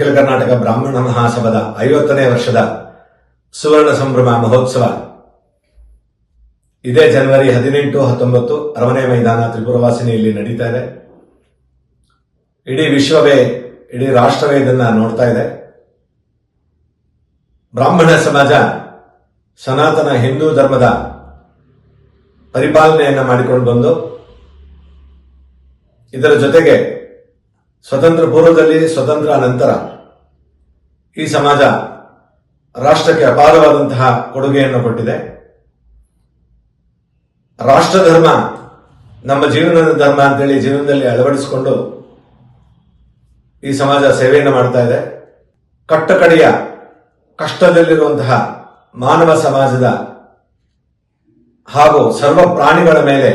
ಅಖಿಲ ಕರ್ನಾಟಕ ಬ್ರಾಹ್ಮಣ ಮಹಾಸಭಾದ 50ನೇ ವರ್ಷದ ಸುವರ್ಣ ಸಂಭ್ರಮ ಮಹೋತ್ಸವ ಇದೇ ಜನವರಿ 18, 19 ಅರಮನೆ ಮೈದಾನ ತ್ರಿಪುರವಾಸಿನಿಯಲ್ಲಿ ನಡೀತಾ ಇದೆ. ಇಡೀ ವಿಶ್ವವೇ, ಇಡೀ ರಾಷ್ಟ್ರವೇ ಇದನ್ನ ನೋಡ್ತಾ ಇದೆ. ಬ್ರಾಹ್ಮಣ ಸಮಾಜ ಸನಾತನ ಹಿಂದೂ ಧರ್ಮದ ಪರಿಪಾಲನೆಯನ್ನ ಮಾಡಿಕೊಂಡು ಬಂದು ಇದರ ಜೊತೆಗೆ ಸ್ವತಂತ್ರ ಪೂರ್ವದಲ್ಲಿ, ಸ್ವತಂತ್ರ ನಂತರ ಈ ಸಮಾಜ ರಾಷ್ಟ್ರಕ್ಕೆ ಅಪಾರವಾದಂತಹ ಕೊಡುಗೆಯನ್ನು ಕೊಟ್ಟಿದೆ. ರಾಷ್ಟ್ರ ಧರ್ಮ ನಮ್ಮ ಜೀವನದ ಧರ್ಮ ಅಂತೇಳಿ ಜೀವನದಲ್ಲಿ ಅಳವಡಿಸಿಕೊಂಡು ಈ ಸಮಾಜ ಸೇವೆಯನ್ನು ಮಾಡ್ತಾ ಇದೆ. ಕಟ್ಟಕಡೆಯ ಕಷ್ಟದಲ್ಲಿರುವಂತಹ ಮಾನವ ಸಮಾಜದ ಹಾಗೂ ಸರ್ವ ಪ್ರಾಣಿಗಳ ಮೇಲೆ,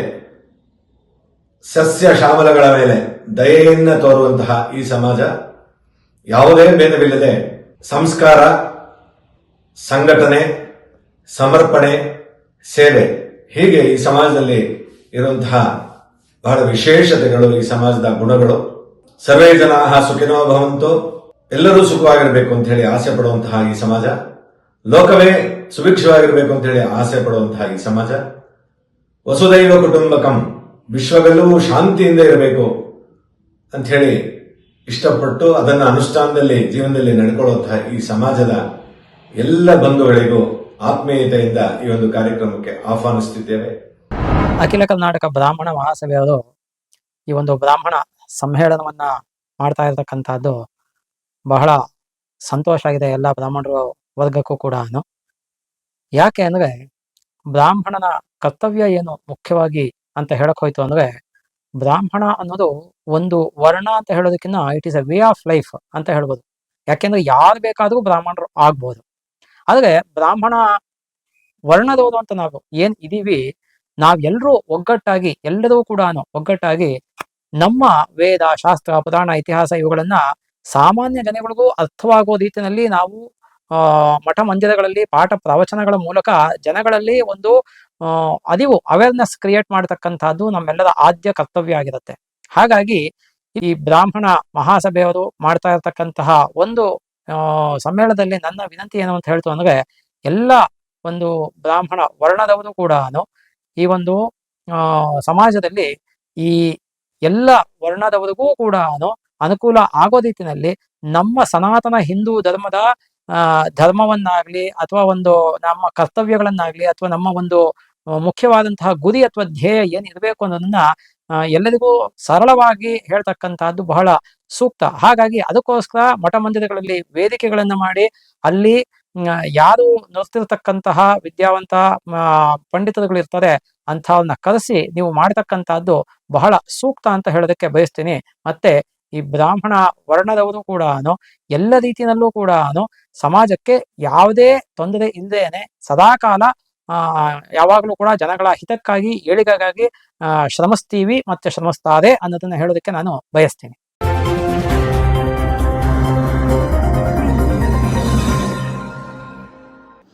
ಸಸ್ಯ ಶ್ಯಾಮಲಗಳ ಮೇಲೆ ದಯೆಯನ್ನು ತೋರುವಂತಹ ಈ ಸಮಾಜ ಯಾವುದೇ ಭೇದವಿಲ್ಲದೆ ಸಂಸ್ಕಾರ, ಸಂಘಟನೆ, ಸಮರ್ಪಣೆ, ಸೇವೆ ಹೀಗೆ ಈ ಸಮಾಜದಲ್ಲಿ ಇರುವಂತಹ ಬಹಳ ವಿಶೇಷತೆಗಳು, ಈ ಸಮಾಜದ ಗುಣಗಳು. ಸರ್ವೇ ಜನಾಃ ಸುಖಿನೋ ಭವಂತು, ಎಲ್ಲರೂ ಸುಖವಾಗಿರಬೇಕು ಅಂತ ಹೇಳಿ ಆಸೆ ಪಡುವಂತಹ ಈ ಸಮಾಜ, ಲೋಕವೇ ಸುಭಿಕ್ಷವಾಗಿರಬೇಕು ಅಂತ ಹೇಳಿ ಆಸೆ ಪಡುವಂತಹ ಈ ಸಮಾಜ, ವಸುದೈವ ಕುಟುಂಬಕಂ, ವಿಶ್ವವೆಲ್ಲವೂ ಶಾಂತಿಯಿಂದ ಇರಬೇಕು ಅಂತ ಹೇಳಿ ಇಷ್ಟಪಟ್ಟು ಅದನ್ನು ಅನುಷ್ಠಾನದಲ್ಲಿ ಜೀವನದಲ್ಲಿ ನಡ್ಕೊಳ್ಳುವಂತಹ ಈ ಸಮಾಜದ ಎಲ್ಲ ಬಂಧುಗಳಿಗೂ ಆತ್ಮೀಯತೆಯಿಂದ ಈ ಒಂದು ಕಾರ್ಯಕ್ರಮಕ್ಕೆ ಆಹ್ವಾನಿಸುತ್ತಿದ್ದೇವೆ. ಅಖಿಲ ಕರ್ನಾಟಕ ಬ್ರಾಹ್ಮಣ ಮಹಾಸಭೆಯವರು ಈ ಒಂದು ಬ್ರಾಹ್ಮಣ ಸಮ್ಮೇಳನವನ್ನ ಮಾಡ್ತಾ ಇರತಕ್ಕಂಥದ್ದು ಬಹಳ ಸಂತೋಷ ಆಗಿದೆ ಎಲ್ಲ ಬ್ರಾಹ್ಮಣರ ವರ್ಗಕ್ಕೂ ಕೂಡ. ಯಾಕೆ ಅಂದ್ರೆ ಬ್ರಾಹ್ಮಣನ ಕರ್ತವ್ಯ ಏನು ಮುಖ್ಯವಾಗಿ ಅಂತ ಹೇಳಕ್ ಹೋಯ್ತು ಅಂದ್ರೆ, ಬ್ರಾಹ್ಮಣ ಅನ್ನೋದು ಒಂದು ವರ್ಣ ಅಂತ ಹೇಳೋದಕ್ಕಿಂತ it is a way of life ಅಂತ ಹೇಳ್ಬೋದು. ಯಾಕೆಂದ್ರೆ ಯಾರು ಬೇಕಾದ್ರೂ ಬ್ರಾಹ್ಮಣರು ಆಗ್ಬೋದು. ಆದ್ರೆ ಬ್ರಾಹ್ಮಣ ವರ್ಣದವರು ಅಂತ ನಾವು ಏನ್ ಇದೀವಿ, ನಾವೆಲ್ಲರೂ ಒಗ್ಗಟ್ಟಾಗಿ, ಎಲ್ಲರೂ ಕೂಡ ಒಗ್ಗಟ್ಟಾಗಿ ನಮ್ಮ ವೇದ, ಶಾಸ್ತ್ರ, ಪುರಾಣ, ಇತಿಹಾಸ ಇವುಗಳನ್ನ ಸಾಮಾನ್ಯ ಜನಗಳಿಗೂ ಅರ್ಥವಾಗುವ ರೀತಿಯಲ್ಲಿ ನಾವು ಮಠ ಮಂದಿರಗಳಲ್ಲಿ ಪಾಠ ಪ್ರವಚನಗಳ ಮೂಲಕ ಜನಗಳಲ್ಲಿ ಒಂದು ಅರಿವು, ಅವೇರ್ನೆಸ್ ಕ್ರಿಯೇಟ್ ಮಾಡತಕ್ಕಂಥದ್ದು ನಮ್ಮೆಲ್ಲರ ಆದ್ಯ ಕರ್ತವ್ಯ ಆಗಿರುತ್ತೆ. ಹಾಗಾಗಿ ಈ ಬ್ರಾಹ್ಮಣ ಮಹಾಸಭೆಯವರು ಮಾಡ್ತಾ ಇರತಕ್ಕಂತಹ ಒಂದು ಸಮ್ಮೇಳನದಲ್ಲಿ ನನ್ನ ವಿನಂತಿ ಏನು ಅಂತ ಹೇಳ್ತು ಅಂದ್ರೆ, ಎಲ್ಲ ಒಂದು ಬ್ರಾಹ್ಮಣ ವರ್ಣದವರು ಕೂಡ ಈ ಒಂದು ಸಮಾಜದಲ್ಲಿ ಈ ಎಲ್ಲ ವರ್ಣದವರಿಗೂ ಕೂಡ ಅನುಕೂಲ ಆಗೋ ರೀತಿಯಲ್ಲಿ ನಮ್ಮ ಸನಾತನ ಹಿಂದೂ ಧರ್ಮದ ಧರ್ಮವನ್ನಾಗ್ಲಿ ಅಥವಾ ಒಂದು ನಮ್ಮ ಕರ್ತವ್ಯಗಳನ್ನಾಗ್ಲಿ ಅಥವಾ ನಮ್ಮ ಒಂದು ಮುಖ್ಯವಾದಂತಹ ಗುರಿ ಅಥವಾ ಧ್ಯೇಯ ಏನಿರಬೇಕು ಅನ್ನೋದನ್ನ ಎಲ್ಲರಿಗೂ ಸರಳವಾಗಿ ಹೇಳ್ತಕ್ಕಂತಹದ್ದು ಬಹಳ ಸೂಕ್ತ. ಹಾಗಾಗಿ ಅದಕ್ಕೋಸ್ಕರ ಮಠ ಮಂದಿರಗಳಲ್ಲಿ ವೇದಿಕೆಗಳನ್ನ ಮಾಡಿ ಅಲ್ಲಿ ಯಾರು ನೋಡ್ತಿರ್ತಕ್ಕಂತಹ ವಿದ್ಯಾವಂತ ಪಂಡಿತರುಗಳು ಇರ್ತಾರೆ ಅಂಥವ್ರನ್ನ ಕರೆಸಿ ನೀವು ಮಾಡ್ತಕ್ಕಂಥದ್ದು ಬಹಳ ಸೂಕ್ತ ಅಂತ ಹೇಳೋದಕ್ಕೆ ಬಯಸ್ತೀನಿ. ಮತ್ತೆ ಈ ಬ್ರಾಹ್ಮಣ ವರ್ಣದವರು ಕೂಡ ಎಲ್ಲ ರೀತಿಯಲ್ಲೂ ಕೂಡ ಸಮಾಜಕ್ಕೆ ಯಾವುದೇ ತೊಂದರೆ ಇಲ್ಲದೇನೆ ಸದಾಕಾಲ ಯಾವಾಗಲೂ ಕೂಡ ಜನಗಳ ಹಿತಕ್ಕಾಗಿ, ಏಳಿಗೆಗಾಗಿ ಶ್ರಮಿಸ್ತೀವಿ ಮತ್ತೆ ಶ್ರಮಿಸ್ತಾರೆ ಅನ್ನೋದನ್ನ ಹೇಳೋದಕ್ಕೆ ನಾನು ಬಯಸ್ತೀನಿ.